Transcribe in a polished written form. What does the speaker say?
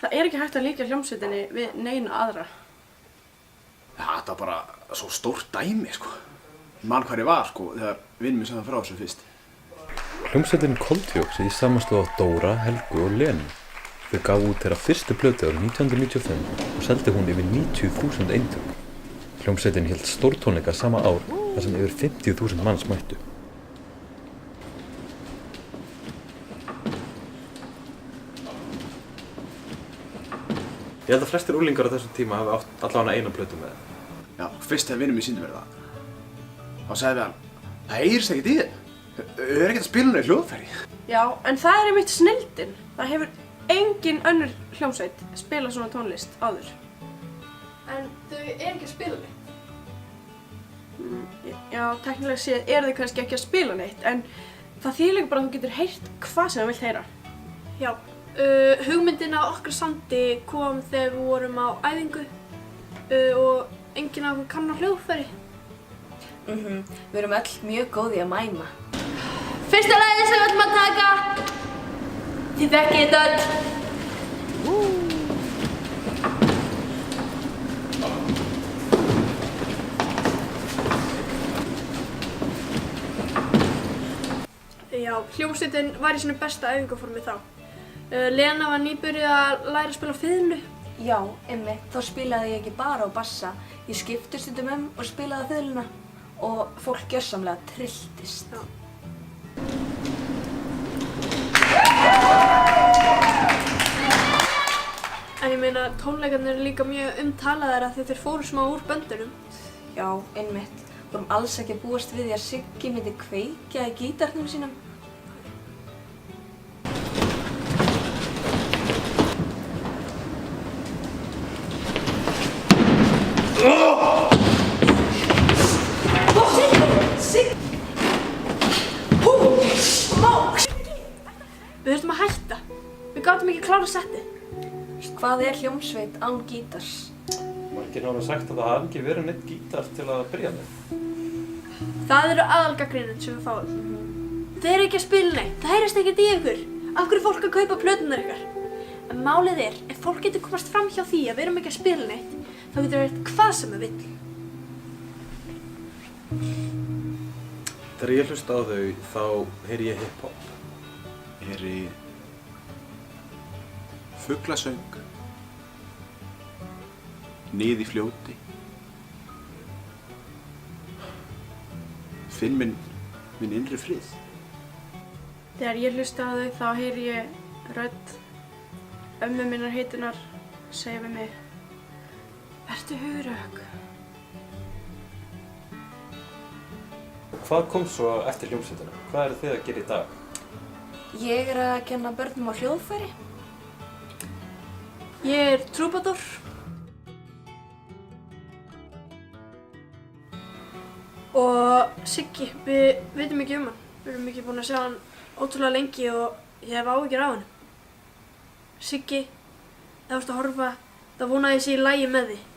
Það er ekki hægt að líka hljómsveitinni við neina aðra. Ja, þetta var bara svo stórt dæmi, sko. Ég man hvar ég var, sko, þegar vinur minn sagði frá þessu fyrst. Hljómsveitin Koldvíoxíð samanstóð af Dóra, Helgu og Lenu. Þau gaf út þeirra fyrstu plötu árið 1995 og seldi hún yfir 90.000 eintök. Hljómsveitin hélt stórtónleika sama ár þar sem yfir 50.000 manns mættu. Ég held að flestir unglingar á þessum tíma hafi átt allavega eina plötu með þeim. Já, fyrst þegar vinur minn sýndi mér það. Þá sagði við hann, það heyrist ekkert í þér. Þau eru ekkert að spila hana í hljóðfæri. Já, en það er einmitt snilldin. Það hefur engin önnur hljómsveit spilað svona tónlist áður. En þau eru ekki að spila neitt? Já, teknilega séð eru þau kannski ekki að spila neitt, en það þýðir líka bara að þú getur heyrt hvað sem þú vilt heyra. Já. Hugmyndin af okkar sandi kom þegar við vorum á æfingu og enginn af okkur kann á hljóðfæri. Við erum öll mjög góð í að mæma. Fyrsta lagið sem við ætlum að taka. Þið þekkið þetta öll. Já, hljómsveitin var í sínu besta æfingaformi þá. Lena var nýbyrjuð að læra að spila á fiðlu. Já, einmitt. Þá spilaði ég ekki bara á bassa. Ég skipti stundum og spilaði á fiðluna og fólk gjörsamlega trylltist. Já. En ég meina, tónleikarnir eru líka mjög umtalaðir af því þeir fóru smá úr böndunum. Já, einmitt. Vorum alls ekki að búast við því að Siggi myndi kveikja í gítarnum sínum. Við þurftum að hætta. Við gátum ekki að klára settið. Hvað er hljómsveit án gítars? Var ekki náttúrulega sagt að það hafi ekki verið neitt gítar til að byrja með? Það eru aðalgagnrýnin sem við fáum. Þið eru ekki að spila neitt. Það heyrist ekkert í ykkur. Af hverju er fólk að kaupa plöturnar ykkar? En málið er, ef fólk getur komast fram hjá því að við erum ekki að spila neitt, þá getur það heyrt hvað sem það vill. Þegar ég hlusta á þau, þá heyri ég hip-hop. Ég heyri fuglasöng, nið í fljóti. Finn minn innri frið. Þegar ég hlusta á þau þá heyri ég rödd ömmu minnar heitinnar segja við mig: Vertu hugrökk. Hvað kom svo eftir hljómsveitina? Hvað eru þið að gera í dag? Ég er að kenna börnum á hljóðfæri. Ég er trúbador. Og Siggi, við vitum ekki hann. Við erum ekki búin að sjá hann ótrúlega lengi og ég hef áhyggjur af hann. Siggi, ef þú ert að horfa, þá vona ég sé í lagi með þig.